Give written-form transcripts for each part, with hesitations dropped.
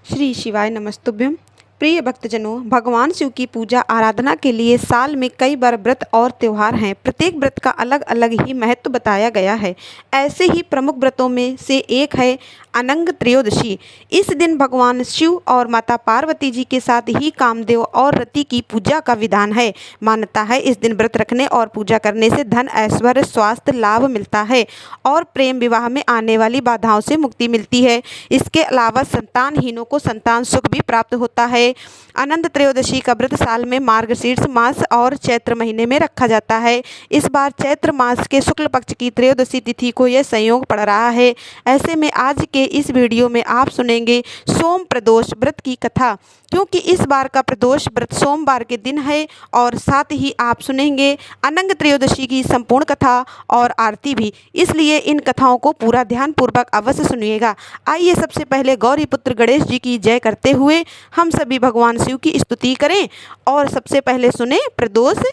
श्री शिवाय नमस्तुभ्यम। प्रिय भक्तजनों, भगवान शिव की पूजा आराधना के लिए साल में कई बार व्रत और त्यौहार हैं। प्रत्येक व्रत का अलग अलग ही महत्व बताया गया है। ऐसे ही प्रमुख व्रतों में से एक है अनंग त्रयोदशी। इस दिन भगवान शिव और माता पार्वती जी के साथ ही कामदेव और रति की पूजा का विधान है। मान्यता है इस दिन व्रत रखने और पूजा करने से धन, ऐश्वर्य, स्वास्थ्य लाभ मिलता है और प्रेम विवाह में आने वाली बाधाओं से मुक्ति मिलती है। इसके अलावा संतानहीनों को संतान सुख भी प्राप्त होता है। अनंत त्रयोदशी का व्रत साल में मार्गशीर्ष मास और चैत्र महीने में रखा जाता है। इस बार चैत्र मास के शुक्ल पक्ष की त्रयोदशी तिथि को यह संयोग पड़ रहा है। ऐसे में आज के इस वीडियो में आप सुनेंगे सोम प्रदोष व्रत की कथा, क्योंकि इस बार का प्रदोष व्रत सोमवार के दिन है। और साथ ही आप सुनेंगे अनंग त्रयोदशी की संपूर्ण कथा और आरती भी, इसलिए इन कथाओं को पूरा ध्यानपूर्वक अवश्य सुनिएगा। आइए सबसे पहले गौरी पुत्र गणेश जी की जय करते हुए हम सभी भगवान शिव की स्तुति करें और सबसे पहले सुने प्रदोष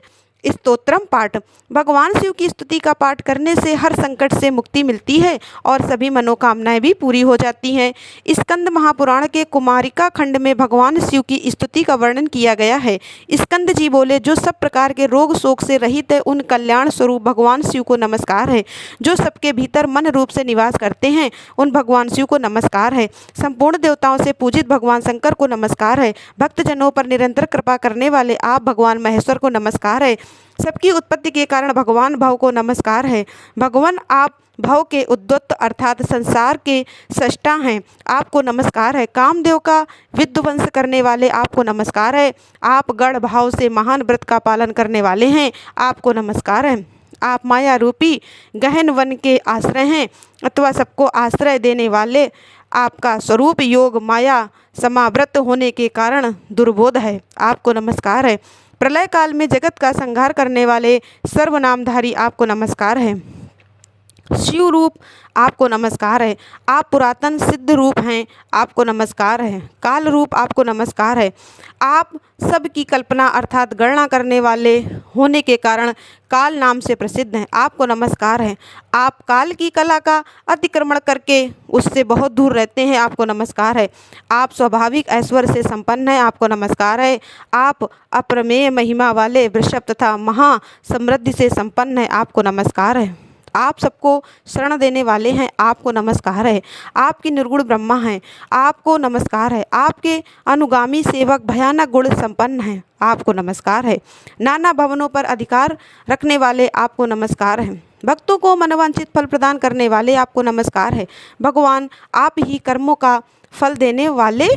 स्तोत्रम पाठ। भगवान शिव की स्तुति का पाठ करने से हर संकट से मुक्ति मिलती है और सभी मनोकामनाएं भी पूरी हो जाती हैं। स्कंद महापुराण के कुमारिका खंड में भगवान शिव की स्तुति का वर्णन किया गया है। स्कंद जी बोले, जो सब प्रकार के रोग शोक से रहित है उन कल्याण स्वरूप भगवान शिव को नमस्कार है। जो सबके भीतर मन रूप से निवास करते हैं उन भगवान शिव को नमस्कार है। संपूर्ण देवताओं से पूजित भगवान शंकर को नमस्कार है। भक्तजनों पर निरंतर कृपा करने वाले आप भगवान महेश्वर को नमस्कार है। सबकी उत्पत्ति के कारण भगवान भव को नमस्कार है। भगवान आप भव के उद्वत अर्थात संसार के सृष्टा हैं, आपको नमस्कार है। कामदेव का विध्वंस करने वाले आपको नमस्कार है। आप गढ़ भाव से महान व्रत का पालन करने वाले हैं, आपको नमस्कार है। आप माया रूपी गहन वन के आश्रय हैं अथवा सबको आश्रय देने वाले। आपका स्वरूप योग माया समावृत होने के कारण दुर्बोध है, आपको नमस्कार है। प्रलय काल में जगत का संहार करने वाले सर्वनामधारी आपको नमस्कार है। शिव रूप आपको नमस्कार है। आप पुरातन सिद्ध रूप हैं, आपको नमस्कार है। काल रूप आपको नमस्कार है। आप सब की कल्पना अर्थात गणना करने वाले होने के कारण काल नाम से प्रसिद्ध हैं, आपको नमस्कार है। आप काल की कला का अतिक्रमण करके उससे बहुत दूर रहते हैं, आपको नमस्कार है। आप स्वाभाविक ऐश्वर्य से संपन्न हैं, आपको नमस्कार है। आप अप्रमेय महिमा वाले वृषभ तथा महा समृद्धि से संपन्न हैं, आपको नमस्कार है। आप सबको शरण देने वाले हैं, आपको नमस्कार है। आपकी निर्गुण ब्रह्मा हैं, आपको नमस्कार है। आपके अनुगामी सेवक भयानक गुण संपन्न हैं, आपको नमस्कार है। नाना भवनों पर अधिकार रखने वाले आपको नमस्कार है। भक्तों को मनोवांछित फल प्रदान करने वाले आपको नमस्कार है। भगवान आप ही कर्मों का फल देने वाले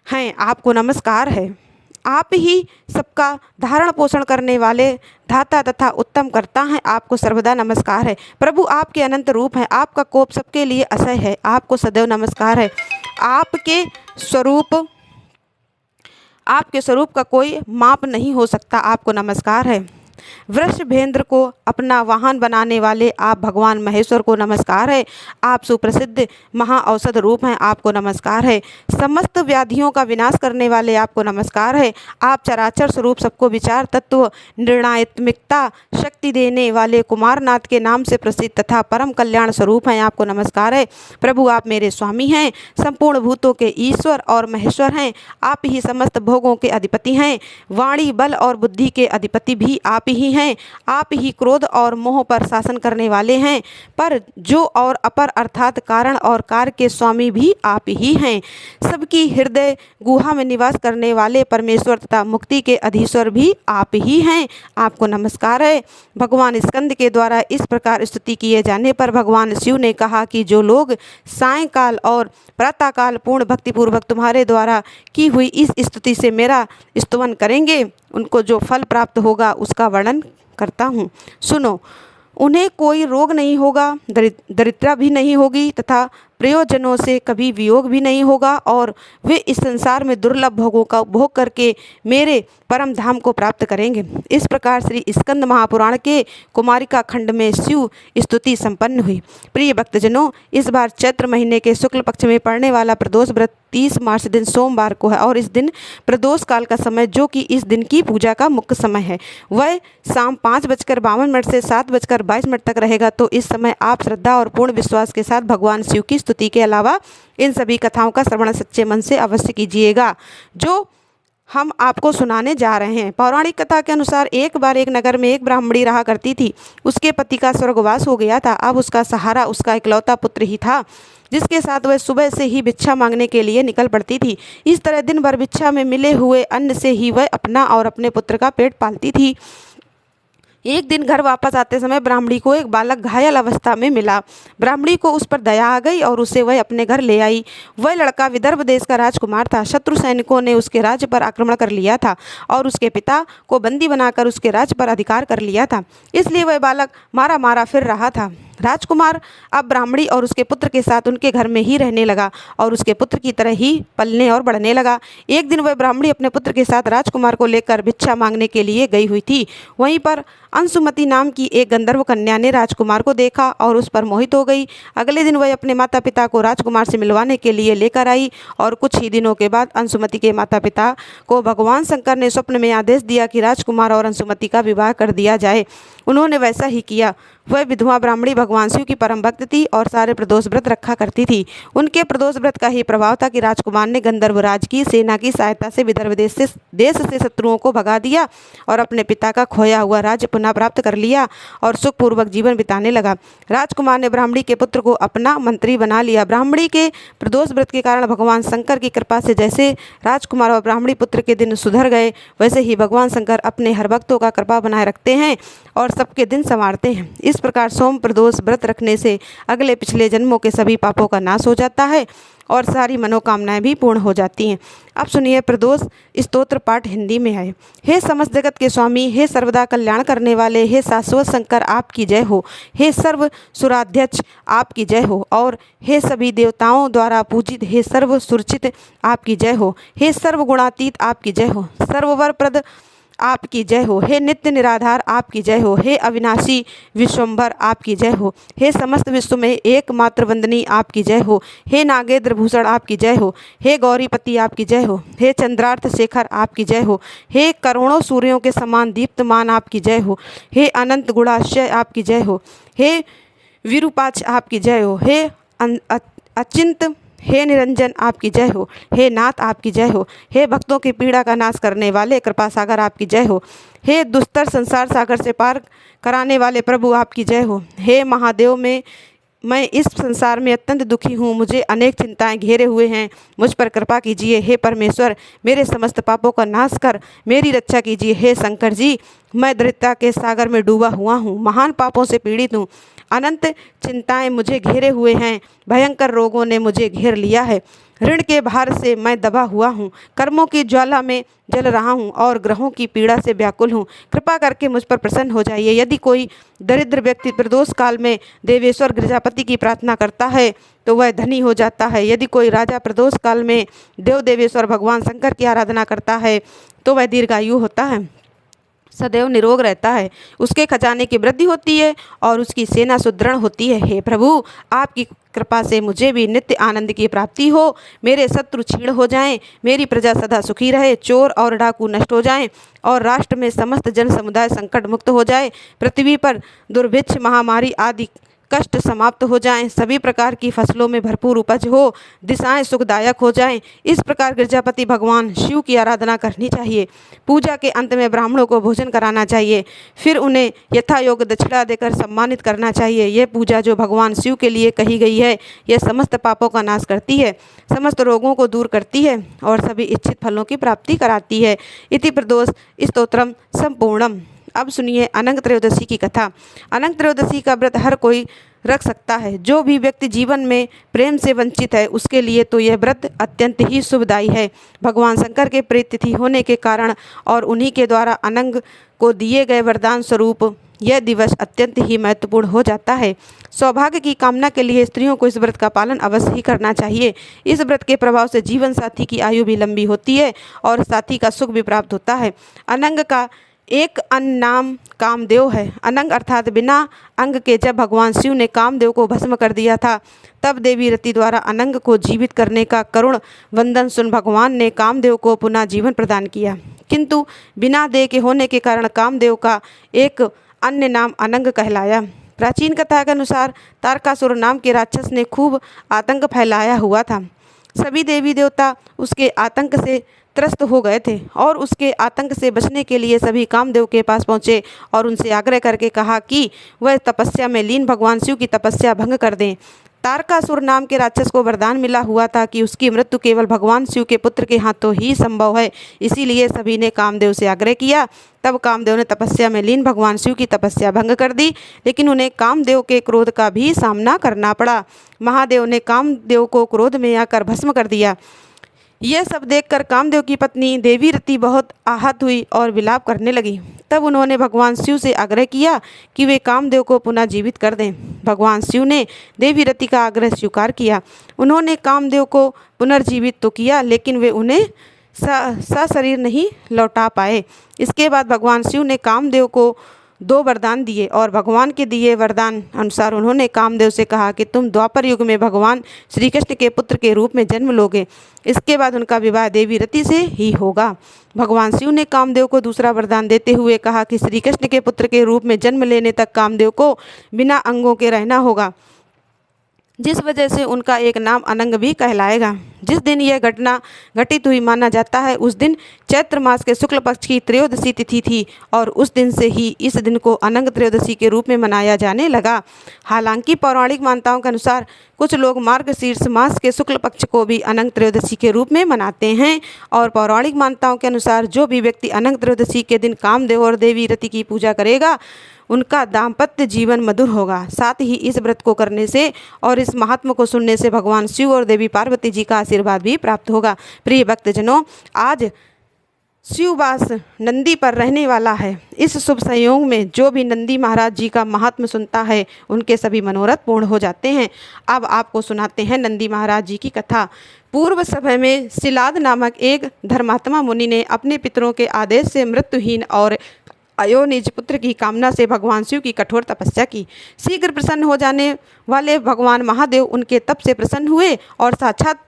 हैं, आपको नमस्कार है। आप ही सबका धारण पोषण करने वाले धाता तथा उत्तम करता हैं, आपको सर्वदा नमस्कार है। प्रभु आपके अनंत रूप हैं, आपका कोप सबके लिए असह्य है, आपको सदैव नमस्कार है। आपके स्वरूप का कोई माप नहीं हो सकता, आपको नमस्कार है। वृषभेंद्र को अपना वाहन बनाने वाले आप भगवान महेश्वर को नमस्कार है। आप सुप्रसिद्ध महाऔषध रूप हैं, आपको नमस्कार है। समस्त व्याधियों का विनाश करने वाले आपको नमस्कार है। आप चराचर स्वरूप सबको विचार तत्व निर्णयात्मिकता शक्ति देने वाले कुमारनाथ के नाम से प्रसिद्ध तथा परम कल्याण स्वरूप हैं, आपको नमस्कार है। प्रभु आप मेरे स्वामी हैं, संपूर्ण भूतों के ईश्वर और महेश्वर हैं। आप ही समस्त भोगों के अधिपति हैं। वाणी बल और बुद्धि के अधिपति भी आप ही हैं। आप ही क्रोध और मोह पर शासन करने वाले हैं। पर जो और अपर अर्थात कारण और कार्य के स्वामी भी आप ही हैं। सबकी हृदय गुहा में निवास करने वाले परमेश्वर तथा मुक्ति के अधीश्वर भी आप ही हैं, आपको नमस्कार है। भगवान स्कंद के द्वारा इस प्रकार स्तुति किए जाने पर भगवान शिव ने कहा कि जो लोग सायंकाल और प्रातःकाल पूर्ण भक्तिपूर्वक तुम्हारे द्वारा की हुई इस स्तुति से मेरा स्तुवन करेंगे उनको जो फल प्राप्त होगा उसका वर्णन करता हूँ, सुनो। उन्हें कोई रोग नहीं होगा, दरिद्रता भी नहीं होगी तथा प्रयोजनों से कभी वियोग भी नहीं होगा और वे इस संसार में दुर्लभ भोगों का उपभोग करके मेरे परम धाम को प्राप्त करेंगे। इस प्रकार श्री स्कंद महापुराण के कुमारिका खंड में शिव स्तुति संपन्न हुई। प्रिय भक्तजनों, इस बार चैत्र महीने के शुक्ल पक्ष में पड़ने वाला प्रदोष व्रत 30 मार्च दिन सोमवार को है और इस दिन प्रदोष काल का समय, जो कि इस दिन की पूजा का मुख्य समय है, वह शाम 5:52 से 7:22 तक रहेगा। तो इस समय आप श्रद्धा और पूर्ण विश्वास के साथ भगवान शिव की स्तुति के अलावा इन सभी कथाओं का श्रवण सच्चे मन से अवश्य कीजिएगा जो हम आपको सुनाने जा रहे हैं। पौराणिक कथा के अनुसार एक बार एक नगर में एक ब्राह्मणी रहा करती थी। उसके पति का स्वर्गवास हो गया था। अब उसका सहारा उसका इकलौता पुत्र ही था, जिसके साथ वह सुबह से ही भिक्षा मांगने के लिए निकल पड़ती थी। इस तरह दिन भर भिक्षा में मिले हुए अन्न से ही वह अपना और अपने पुत्र का पेट पालती थी। एक दिन घर वापस आते समय ब्राह्मणी को एक बालक घायल अवस्था में मिला। ब्राह्मणी को उस पर दया आ गई और उसे वह अपने घर ले आई। वह लड़का विदर्भ देश का राजकुमार था। शत्रु सैनिकों ने उसके राज्य पर आक्रमण कर लिया था और उसके पिता को बंदी बनाकर उसके राज्य पर अधिकार कर लिया था, इसलिए वह बालक मारा मारा फिर रहा था। राजकुमार अब ब्राह्मणी और उसके पुत्र के साथ उनके घर में ही रहने लगा और उसके पुत्र की तरह ही पलने और बढ़ने लगा। एक दिन वह ब्राह्मणी अपने पुत्र के साथ राजकुमार को लेकर भिक्षा मांगने के लिए गई हुई थी। वहीं पर अंशुमति नाम की एक गंधर्व कन्या ने राजकुमार को देखा और उस पर मोहित हो गई। अगले दिन वह अपने माता पिता को राजकुमार से मिलवाने के लिए लेकर आई और कुछ ही दिनों के बाद अंशुमति के माता पिता को भगवान शंकर ने स्वप्न में आदेश दिया कि राजकुमार और अंशुमति का विवाह कर दिया जाए। उन्होंने वैसा ही किया। वह विधवा ब्राह्मणी भगवान शिव की परम भक्त थी और सारे प्रदोष व्रत रखा करती थी। उनके प्रदोष व्रत का ही प्रभाव था कि राजकुमार ने गंधर्वराज की सेना की सहायता से विदर्भ देश से शत्रुओं को भगा दिया और अपने पिता का खोया हुआ राज्य पुनः प्राप्त कर लिया और सुखपूर्वक जीवन बिताने लगा। राजकुमार ने ब्राह्मणी के पुत्र को अपना मंत्री बना लिया। ब्राह्मणी के प्रदोष व्रत के कारण भगवान शंकर की कृपा से जैसे राजकुमार और ब्राह्मणी पुत्र के दिन सुधर गए, वैसे ही भगवान शंकर अपने हर भक्तों का कृपा बनाए रखते हैं और सबके दिन संवारते हैं। इस प्रकार सोम प्रदोष व्रत रखने से अगले पिछले जन्मों के सभी पापों का नाश हो जाता है और सारी मनोकामनाएं भी पूर्ण हो जाती हैं। अब सुनिए प्रदोष स्तोत्र पाठ हिंदी में है। हे समस्त जगत के स्वामी, हे सर्वदा कल्याण करने वाले, हे शाश्वत शंकर आपकी जय हो। हे सर्व सुराध्यक्ष आपकी जय हो और हे सभी देवताओं द्वारा पूजित हे सर्व सुरचित आपकी जय हो। हे सर्व गुणातीत आपकी जय हो। सर्ववर प्रद आपकी जय हो। हे नित्य निराधार आपकी जय हो। हे अविनाशी विश्वम्भर आपकी जय हो। हे समस्त विश्व में एकमात्र वंदनी आपकी जय हो। हे नागेंद्र भूषण आपकी जय हो। हे गौरीपति आपकी जय हो। हे चंद्रार्थ शेखर आपकी जय हो। हे करोड़ों सूर्यों के समान दीप्तमान आपकी जय हो। हे अनंत गुणाश्रय आपकी जय हो। हे विरूपाक्ष आपकी जय हो। हे अचिंत हे निरंजन आपकी जय हो। हे नाथ आपकी जय हो। हे भक्तों की पीड़ा का नाश करने वाले कृपा सागर आपकी जय हो। हे दुस्तर संसार सागर से पार कराने वाले प्रभु आपकी जय हो। हे महादेव, मैं इस संसार में अत्यंत दुखी हूँ, मुझे अनेक चिंताएं घेरे हुए हैं, मुझ पर कृपा कीजिए। हे परमेश्वर, मेरे समस्त पापों का नाश कर मेरी रक्षा कीजिए। हे शंकर जी, मैं दरिद्रता के सागर में डूबा हुआ हूँ, महान पापों से पीड़ित हूँ, अनंत चिंताएं मुझे घेरे हुए हैं, भयंकर रोगों ने मुझे घेर लिया है, ऋण के भार से मैं दबा हुआ हूँ, कर्मों की ज्वाला में जल रहा हूँ और ग्रहों की पीड़ा से व्याकुल हूँ। कृपा करके मुझ पर प्रसन्न हो जाइए। यदि कोई दरिद्र व्यक्ति प्रदोष काल में देवेश्वर गिरिजापति की प्रार्थना करता है तो वह धनी हो जाता है। यदि कोई राजा प्रदोष काल में देव देवेश्वर भगवान शंकर की आराधना करता है तो वह दीर्घायु होता है, सदैव निरोग रहता है, उसके खजाने की वृद्धि होती है और उसकी सेना सुदृढ़ होती है। हे प्रभु, आपकी कृपा से मुझे भी नित्य आनंद की प्राप्ति हो, मेरे शत्रु छीण हो जाएं, मेरी प्रजा सदा सुखी रहे, चोर और डाकू नष्ट हो जाएं और राष्ट्र में समस्त जन समुदाय संकट मुक्त हो जाए, पृथ्वी पर दुर्भिक्ष महामारी आदि कष्ट समाप्त हो जाएं, सभी प्रकार की फसलों में भरपूर उपज हो, दिशाएं सुखदायक हो जाएं। इस प्रकार गिरजापति भगवान शिव की आराधना करनी चाहिए। पूजा के अंत में ब्राह्मणों को भोजन कराना चाहिए, फिर उन्हें यथा योग्य दक्षिणा देकर सम्मानित करना चाहिए। यह पूजा जो भगवान शिव के लिए कही गई है, यह समस्त पापों का नाश करती है, समस्त रोगों को दूर करती है और सभी इच्छित फलों की प्राप्ति कराती है। इति प्रदोष स्तोत्रम संपूर्णम। अब सुनिए अनंत त्रयोदशी की कथा। अनंत त्रयोदशी का व्रत हर कोई रख सकता है। जो भी व्यक्ति जीवन में प्रेम से वंचित है उसके लिए तो यह व्रत अत्यंत ही शुभदायी है। भगवान शंकर के प्रिय तिथि होने के कारण और उन्हीं के द्वारा अनंग को दिए गए वरदान स्वरूप यह दिवस अत्यंत ही महत्वपूर्ण हो जाता है। सौभाग्य की कामना के लिए स्त्रियों को इस व्रत का पालन अवश्य ही करना चाहिए। इस व्रत के प्रभाव से जीवन साथी की आयु भी लंबी होती है और साथी का सुख भी प्राप्त होता है। अनंग का एक अन्य नाम कामदेव है। अनंग अर्थात बिना अंग के जब भगवान शिव ने कामदेव को भस्म कर दिया था, तब देवी रति द्वारा अनंग को जीवित करने का करुण वंदन सुन भगवान ने कामदेव को पुनः जीवन प्रदान किया। किंतु बिना देह के होने के कारण कामदेव का एक अन्य नाम अनंग कहलाया। प्राचीन कथा के अनुसार तारकासुर नाम के राक्षस ने खूब आतंक फैलाया हुआ था। सभी देवी देवता उसके आतंक से त्रस्त हो गए थे और उसके आतंक से बचने के लिए सभी कामदेव के पास पहुँचे और उनसे आग्रह करके कहा कि वह तपस्या में लीन भगवान शिव की तपस्या भंग कर दें। तारकासुर नाम के राक्षस को वरदान मिला हुआ था कि उसकी मृत्यु केवल भगवान शिव के पुत्र के हाथों ही संभव है। इसीलिए सभी ने कामदेव से आग्रह किया। तब कामदेव ने तपस्या में लीन भगवान शिव की तपस्या भंग कर दी, लेकिन उन्हें कामदेव के क्रोध का भी सामना करना पड़ा। महादेव ने कामदेव को क्रोध में आकर भस्म कर दिया। यह सब देखकर कामदेव की पत्नी देवी रति बहुत आहत हुई और विलाप करने लगी। तब उन्होंने भगवान शिव से आग्रह किया कि वे कामदेव को पुनः जीवित कर दें। भगवान शिव ने देवी रति का आग्रह स्वीकार किया। उन्होंने कामदेव को पुनर्जीवित तो किया, लेकिन वे उन्हें सशरीर नहीं लौटा पाए। इसके बाद भगवान शिव ने कामदेव को 2 वरदान दिए और भगवान के दिए वरदान अनुसार उन्होंने कामदेव से कहा कि तुम द्वापर युग में भगवान श्री कृष्ण के पुत्र के रूप में जन्म लोगे। इसके बाद उनका विवाह देवी रति से ही होगा। भगवान शिव ने कामदेव को दूसरा वरदान देते हुए कहा कि श्री कृष्ण के पुत्र के रूप में जन्म लेने तक कामदेव को बिना अंगों के रहना होगा, जिस वजह से उनका एक नाम अनंग भी कहलाएगा। जिस दिन यह घटना घटित हुई माना जाता है उस दिन चैत्र मास के शुक्ल पक्ष की त्रयोदशी तिथि थी और उस दिन से ही इस दिन को अनंग त्रयोदशी के रूप में मनाया जाने लगा। हालांकि पौराणिक मान्यताओं के अनुसार कुछ लोग मार्गशीर्ष मास के शुक्ल पक्ष को भी अनंग त्रयोदशी के रूप में मनाते हैं और पौराणिक मान्यताओं के अनुसार जो भी व्यक्ति अनंग त्रयोदशी के दिन कामदेव और देवी रति की पूजा करेगा उनका दाम्पत्य जीवन मधुर होगा। साथ ही इस व्रत को करने से और इस महात्म को सुनने से भगवान शिव और देवी पार्वती जी का आशीर्वाद भी प्राप्त होगा। प्रिय भक्तजनों, आज शिववास नंदी पर रहने वाला है। इस शुभ संयोग में जो भी नंदी महाराज जी का महात्म सुनता है उनके सभी मनोरथ पूर्ण हो जाते हैं। अब आपको सुनाते हैं नंदी महाराज जी की कथा। पूर्व समय में शिलाद नामक एक धर्मात्मा मुनि ने अपने पितरों के आदेश से मृत्युहीन और अयोनिज पुत्र की कामना से भगवान शिव की कठोर तपस्या की। शीघ्र प्रसन्न हो जाने वाले भगवान महादेव उनके तप से प्रसन्न हुए और साक्षात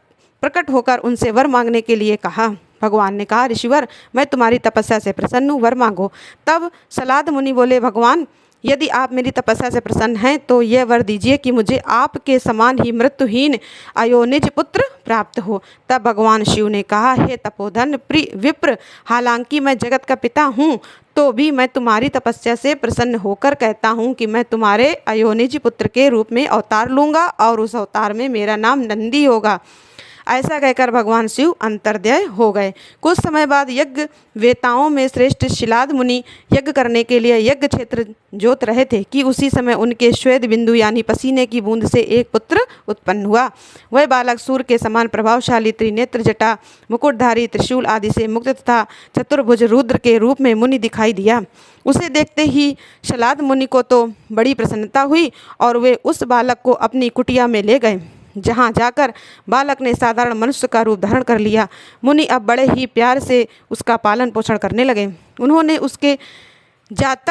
प्रकट होकर उनसे वर मांगने के लिए कहा। भगवान ने कहा, ऋषिवर, मैं तुम्हारी तपस्या से प्रसन्न हूँ, वर मांगो। तब सलाद मुनि बोले, भगवान, यदि आप मेरी तपस्या से प्रसन्न हैं तो यह वर दीजिए कि मुझे आपके समान ही मृत्युहीन अयोनिज पुत्र प्राप्त हो। तब भगवान शिव ने कहा, हे तपोधन विप्र, हालांकि मैं जगत का पिता हूँ तो भी मैं तुम्हारी तपस्या से प्रसन्न होकर कहता हूँ कि मैं तुम्हारे अयोनिज पुत्र के रूप में अवतार लूँगा और उस अवतार में मेरा नाम नंदी होगा। ऐसा कहकर भगवान शिव अंतर्ध्याय हो गए। कुछ समय बाद यज्ञ वेताओं में श्रेष्ठ शिलाद मुनि यज्ञ करने के लिए यज्ञ क्षेत्र जोत रहे थे कि उसी समय उनके श्वेत बिंदु यानी पसीने की बूंद से एक पुत्र उत्पन्न हुआ। वह बालक सूर्य के समान प्रभावशाली, त्रिनेत्र, जटा, मुकुटधारी, त्रिशूल आदि से मुक्त तथा चतुर्भुज रुद्र के रूप में मुनि दिखाई दिया। उसे देखते ही शिलाद मुनि को तो बड़ी प्रसन्नता हुई और वे उस बालक को अपनी कुटिया में ले गए, जहाँ जाकर बालक ने साधारण मनुष्य का रूप धारण कर लिया। मुनि अब बड़े ही प्यार से उसका पालन पोषण करने लगे। उन्होंने उसके जात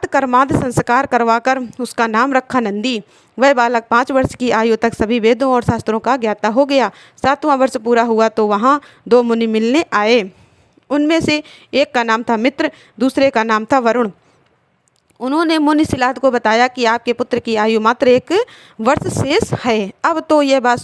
कर्माद संस्कार करवाकर उसका नाम रखा नंदी। वह बालक 5 वर्ष की आयु तक सभी वेदों और शास्त्रों का ज्ञाता हो गया। 7वां वर्ष पूरा हुआ तो वहाँ 2 मुनि मिलने आए। उनमें से एक का नाम था मित्र, दूसरे का नाम था वरुण। उन्होंने मुनि शिलाद को बताया कि आपके पुत्र की आयु मात्र 1 वर्ष शेष है। अब तो यह बात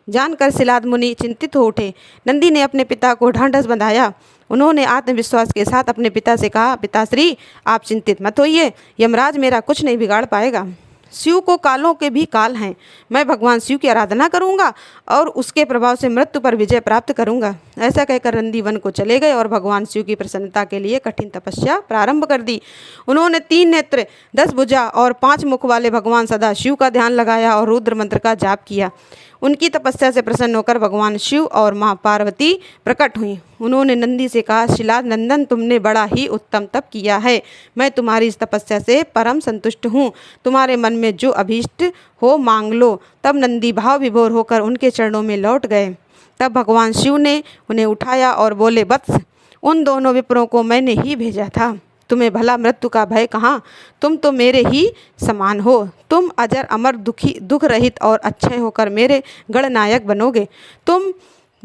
जानकर शिलाद मुनि चिंतित हो उठे। नंदी ने अपने पिता को ढांढस बंधाया। उन्होंने आत्मविश्वास के साथ अपने पिता से कहा, पिताश्री, आप चिंतित मत होइए, यमराज मेरा कुछ नहीं बिगाड़ पाएगा। शिव को कालों के भी काल हैं। मैं भगवान शिव की आराधना करूंगा और उसके प्रभाव से मृत्यु पर विजय प्राप्त करूंगा। ऐसा कहकर नंदी वन को चले गए और भगवान शिव की प्रसन्नता के लिए कठिन तपस्या प्रारंभ कर दी। उन्होंने 3 नेत्र, 10 भुजा और 5 मुख वाले भगवान सदा शिव का ध्यान लगाया और रुद्र मंत्र का जाप किया। उनकी तपस्या से प्रसन्न होकर भगवान शिव और माँ पार्वती प्रकट हुई। उन्होंने नंदी से कहा, शिलाद नंदन, तुमने बड़ा ही उत्तम तप किया है। मैं तुम्हारी इस तपस्या से परम संतुष्ट हूँ। तुम्हारे मन में जो अभीष्ट हो मांग लो। तब नंदी भाव विभोर होकर उनके चरणों में लौट गए। तब भगवान शिव ने उन्हें उठाया और बोले, वत्स, उन दोनों विप्रों को मैंने ही भेजा था। तुम्हें भला मृत्यु का भय कहाँ? तुम तो मेरे ही समान हो। तुम अजर अमर दुख रहित और अक्षय होकर मेरे गणनायक बनोगे। तुम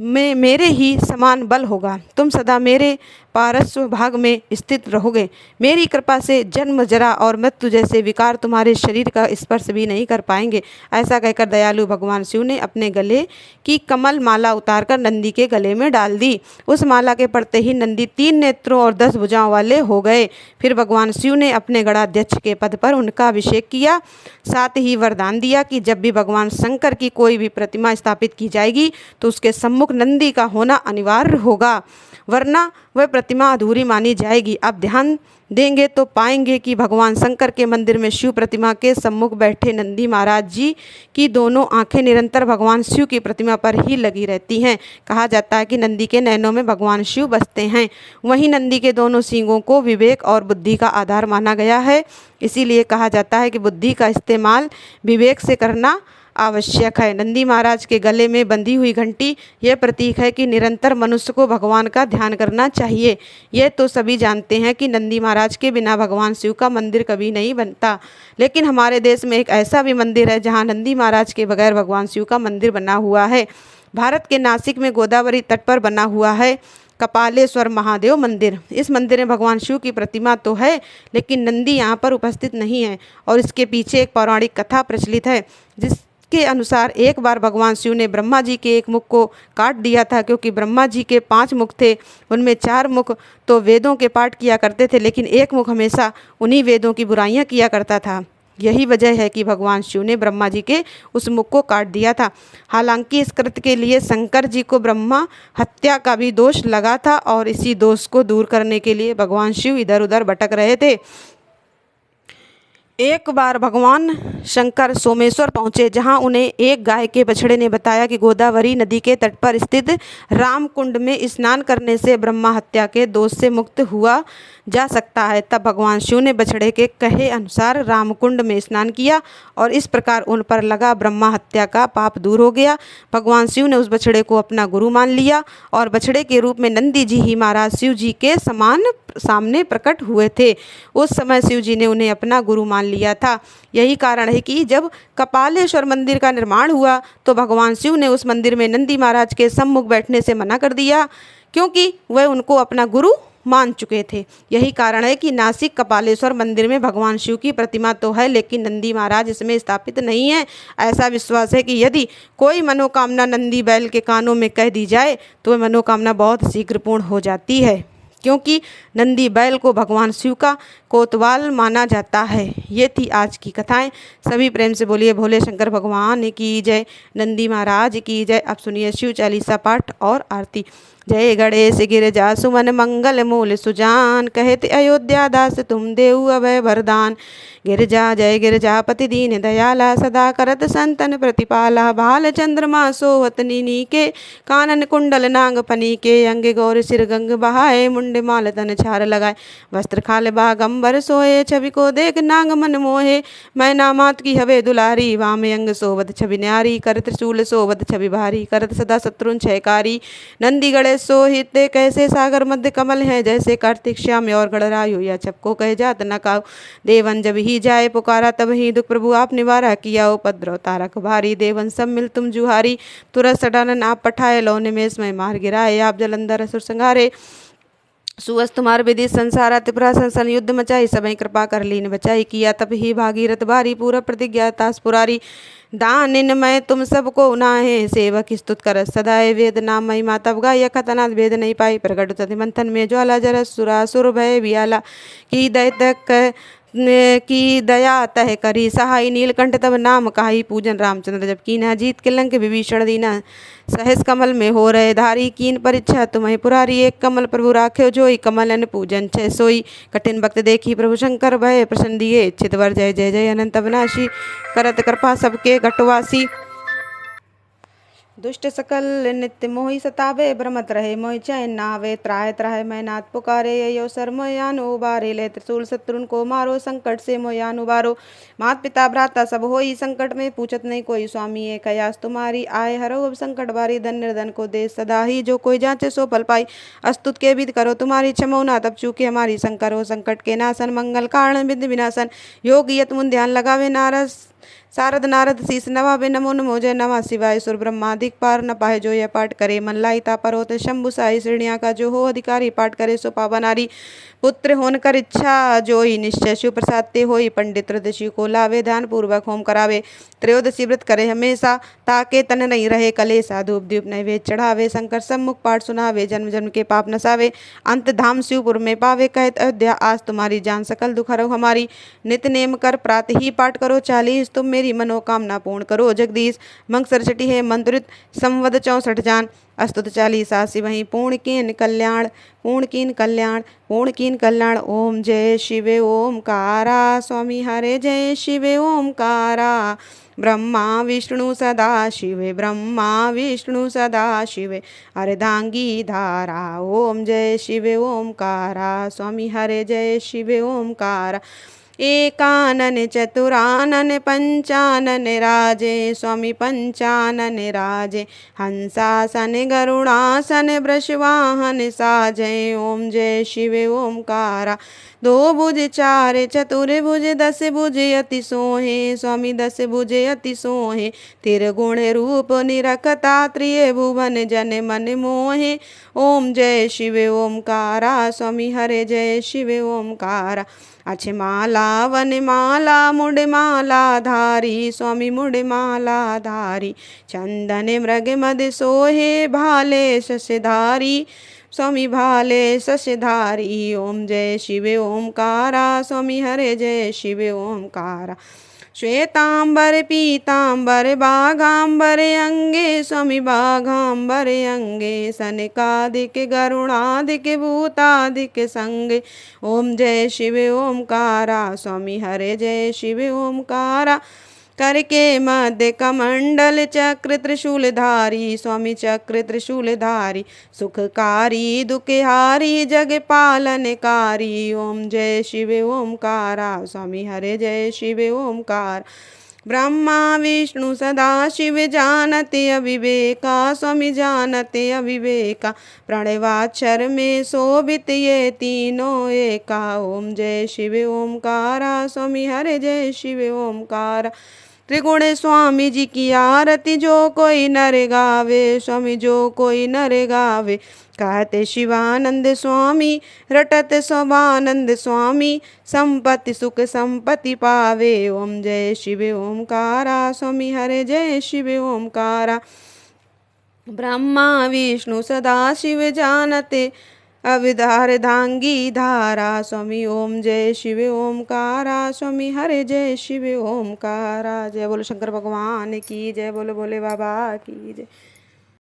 में मेरे ही समान बल होगा। तुम सदा मेरे पार्श्व भाग में स्थित रहोगे। मेरी कृपा से जन्म, जरा और मृत्यु जैसे विकार तुम्हारे शरीर का स्पर्श भी नहीं कर पाएंगे। ऐसा कहकर दयालु भगवान शिव ने अपने गले की कमल माला उतारकर नंदी के गले में डाल दी। उस माला के पड़ते ही नंदी 3 नेत्रों और 10 भुजाओं वाले हो गए। फिर भगवान शिव ने अपने गणाध्यक्ष के पद पर उनका अभिषेक किया। साथ ही वरदान दिया कि जब भी भगवान शंकर की कोई भी प्रतिमा स्थापित की जाएगी तो उसके सम्मुख नंदी का होना अनिवार्य होगा, वरना वह प्रतिमा अधूरी मानी जाएगी। अब ध्यान देंगे तो पाएंगे कि भगवान शंकर के मंदिर में शिव प्रतिमा के सम्मुख बैठे नंदी महाराज जी की दोनों आंखें निरंतर भगवान शिव की प्रतिमा पर ही लगी रहती हैं। कहा जाता है कि नंदी के नैनों में भगवान शिव बसते हैं। वहीं नंदी के दोनों सींगों को विवेक और बुद्धि का आधार माना गया है। इसीलिए कहा जाता है कि बुद्धि का इस्तेमाल विवेक से करना आवश्यक है। नंदी महाराज के गले में बंधी हुई घंटी यह प्रतीक है कि निरंतर मनुष्य को भगवान का ध्यान करना चाहिए। यह तो सभी जानते हैं कि नंदी महाराज के बिना भगवान शिव का मंदिर कभी नहीं बनता, लेकिन हमारे देश में एक ऐसा भी मंदिर है जहां नंदी महाराज के बगैर भगवान शिव का मंदिर बना हुआ है। भारत के नासिक में गोदावरी तट पर बना हुआ है कपालेश्वर महादेव मंदिर। इस मंदिर में भगवान शिव की प्रतिमा तो है, लेकिन नंदी यहाँ पर उपस्थित नहीं है। और इसके पीछे एक पौराणिक कथा प्रचलित है, जिसके अनुसार एक बार भगवान शिव ने ब्रह्मा जी के एक मुख को काट दिया था। क्योंकि ब्रह्मा जी के 5 मुख थे, उनमें 4 मुख तो वेदों के पाठ किया करते थे, लेकिन एक मुख हमेशा उन्हीं वेदों की बुराइयां किया करता था। यही वजह है कि भगवान शिव ने ब्रह्मा जी के उस मुख को काट दिया था। हालांकि इस कृत्य के लिए शंकर जी को ब्रह्मा हत्या का भी दोष लगा था, और इसी दोष को दूर करने के लिए भगवान शिव इधर उधर भटक रहे थे। एक बार भगवान शंकर सोमेश्वर पहुँचे, जहाँ उन्हें एक गाय के बछड़े ने बताया कि गोदावरी नदी के तट पर स्थित रामकुंड में स्नान करने से ब्रह्मा हत्या के दोष से मुक्त हुआ जा सकता है। तब भगवान शिव ने बछड़े के कहे अनुसार रामकुंड में स्नान किया, और इस प्रकार उन पर लगा ब्रह्मा हत्या का पाप दूर हो गया। भगवान शिव ने उस बछड़े को अपना गुरु मान लिया, और बछड़े के रूप में नंदी जी ही महाराज शिव जी के सामने प्रकट हुए थे। उस समय शिव जी ने उन्हें अपना गुरु मान लिया था। यही कारण है कि जब कपालेश्वर मंदिर का निर्माण हुआ तो भगवान शिव ने उस मंदिर में नंदी महाराज के सम्मुख बैठने से मना कर दिया, क्योंकि वह उनको अपना गुरु मान चुके थे। यही कारण है कि नासिक कपालेश्वर मंदिर में भगवान शिव की प्रतिमा तो है, लेकिन नंदी महाराज इसमें स्थापित नहीं है। ऐसा विश्वास है कि यदि कोई मनोकामना नंदी बैल के कानों में कह दी जाए तो वह मनोकामना बहुत शीघ्र पूर्ण हो जाती है, क्योंकि नंदी बैल को भगवान शिव का कोतवाल माना जाता है। ये थी आज की कथाएं। सभी प्रेम से बोलिए भोले शंकर भगवान की जय, नंदी महाराज की जय। अब सुनिए शिव चालीसा पाठ और आरती। जय गणेश गिरजा सुमन मंगल मूल सुजान, कहते अयोध्या दास तुम देऊ अभय वरदान। गिरजा जय गिरजापति दीन दयाला, सदा करत संतन प्रतिपाला। भाल चंद्रमा सोहत नीनी के, कानन कुंडल नाग फनी के। अंग गौर सिर गंग बहाए, मुंड माल तन छार लगाए। वस्त्र खाल बागंबर सोए, छवि को देख नाग मन मोहे। मैना मात की हवे दुलारी, वाम अंग सोवत छवि न्यारी। कर त्रिशूल सोवत छवि भारी, करत सदा शत्रुन क्षयकारी। नंदी गणेश सोहित कैसे सागर मध्य कमल है, जैसे कार्तिक श्याम और गणरायु। या छपको कह जात न काऊ, देवन जब ही जाए पुकारा तब ही दुख प्रभु आप निवारा। किया उपद्रव तारक भारी, देवन सब मिल तुम जुहारी। तुरंत सटानन आप पठाए, लौने में इसमें मार गिराए। आप जलंधर असुर संहारे, सुअस तुम्हार विधि संसारा। त्रिपुरा संसन युद्ध मचाई, सबई कृपा कर लीन बचाई। किया तब ही भागीरथ भारी, पूरा प्रतिज्ञा तास पुरारी। दानिन मैं तुम सबको उनाहे, सेवक स्तुत कर सदाए। वेद नाम महिमा तब गाय, खतनाथ भेद नहीं पाई। प्रगट तति मंथन में ज्वाला, जर सुरासुर भय बियाला। की दैतक की दया तह करी सहाय, नीलकंठ तब नाम कहाई। पूजन रामचंद्र जब कीना, जीत के लंक विभीषण दीना। सहस कमल में हो रहे धारी, कीन परीक्षा तुम्हें पुरारी। एक कमल प्रभु राख्यो जोई, कमल अन पूजन छह सोई। कठिन भक्त देखी प्रभु शंकर, भय प्रसन्न दिए। इच्छित वर जय जय जय अनंत अविनाशी। करत कृपा सबके घटवासी, दुष्ट सकल नित्य मोहि सतावे। भ्रमत रहे मोहि चैन नावे, त्राह त्राह मैं नाथ पुकारे। यो सर मोयान उबारे, ले त्रिशूल शत्रुन को मारो। संकट से मोयान उबारो, मात पिता भ्राता सब होई। संकट में पूछत नहीं कोई, स्वामी एक कयास तुम्हारी। आए हरो अब संकट बारी, धन निर्धन को दे सदा ही। जो कोई जांचे सो फल पाई, अस्तुत के विद करो तुम्हारी। क्षमो ना तब चूके हमारी, शंकर हो संकट के नासन। मंगल कारण विद्य विनाशन, योग यत मुन ध्यान लगावे। नारस शारद नारद शीस नवावे नमो नमो जय नमः शिवाय सुर ब्रह्मादिक पार न पाए जो यह पाठ करे मन लाइता पर होते शंभु साई श्रेणिया का जो हो अधिकारी पाठ करे सो पावनारी पुत्र होन कर इच्छा जो ही निश्चय शिव प्रसाद ते होई पंडित त्रयोदशी को लावे ध्यान पूर्वक होम करावे त्रयोदशी व्रत करे हमेशा ताके तन नहीं रहे कलेसा धूप दीप नैवेद्य चढ़ावे शंकर सम्मुख पाठ सुनावे जन्म जन्म के पाप नसावे अंत धाम शिवपुर में पावे कहत अयोध्या आज तुम्हारी जान सकल दुख हरो हमारी नित नेम कर प्रातः ही पाठ करो 40 तुम मेरी मनोकामना पूर्ण करो जगदीश मंग सरस्वती है मंत्रित संवद 64 जान अस्तुत 40 आसी वहीं पूर्ण कीन कल्याण पूर्ण कीन कल्याण पूर्ण कीन कल्याण ओम जय शिवे ओमकारा स्वामी हरे जय शिवे ओमकारा ब्रह्मा विष्णु सदा शिवे ब्रह्मा विष्णु सदा शिवे अर्धांगी धारा ओम जय शिवे ओमकारा स्वामी हरे जय शिवे ओमकारा एकानन चतुरानन पंचानन राजे स्वामी पंचानन राजे हंसासन गरुड़ासन वृषवाहन साजय ओम जय शिवे ओमकारा दो भुज चार चतुर्भुज 10 भुज अति सोहे स्वामी 10 भुज अति सोहे तिरगुण रूप निरखता त्रिय भुवन जन मन मोहे ओम जय शिवे ओमकारा स्वामी हरे जय शिवे ओमकारा अच्छे माला वन माला मुड माला धारी स्वामी मुड माला धारी चंदन मृग मद सोहे भाले शशधारी स्वामी भाले शशधारी ओम जय शिवे ओमकारा स्वामी हरे जय शिवे ओमकारा श्वेतांबर पीतांबर बाघांबर अंगे स्वामी बाघांबर अंगे सनकादिक गरुणादिक भूतादिक संगे ओम जय शिवे ओमकारा स्वामी हरे जय शिवे ओमकारा करके मध्य कमंडल चक्र त्रिशूलधारी स्वामी चक्र त्रिशूलधारी सुखकारी दुखहारी जग पालनकारी ओम जय शिवे ओमकारा स्वामी हरे जय शिवे ओमकार ब्रह्मा विष्णु सदा शिव जानते अविवेका स्वामी जानते अविवेका प्रणवाक्षर में शोभित ये तीनों एका ओम जय शिव ओमकारा स्वामी हरे जय शिव ओमकारा त्रिगुण स्वामी जी की आरती जो कोई नर गावे स्वामी जो कोई नर गावे कहते शिवानंद स्वामी रटत स्वानंद स्वामी संपत्ति सुख संपत्ति पावे ओम जय शिव ओमकारा स्वामी हरे जय शिव ओमकारा ब्रह्मा विष्णु सदा शिव जानते अविधार धांगी धारा स्वामी ओम जय शिव ओमकारा स्वामी हरे जय शिव ओमकारा जय बोलो शंकर भगवान की जय बोलो भोले बाबा की जय।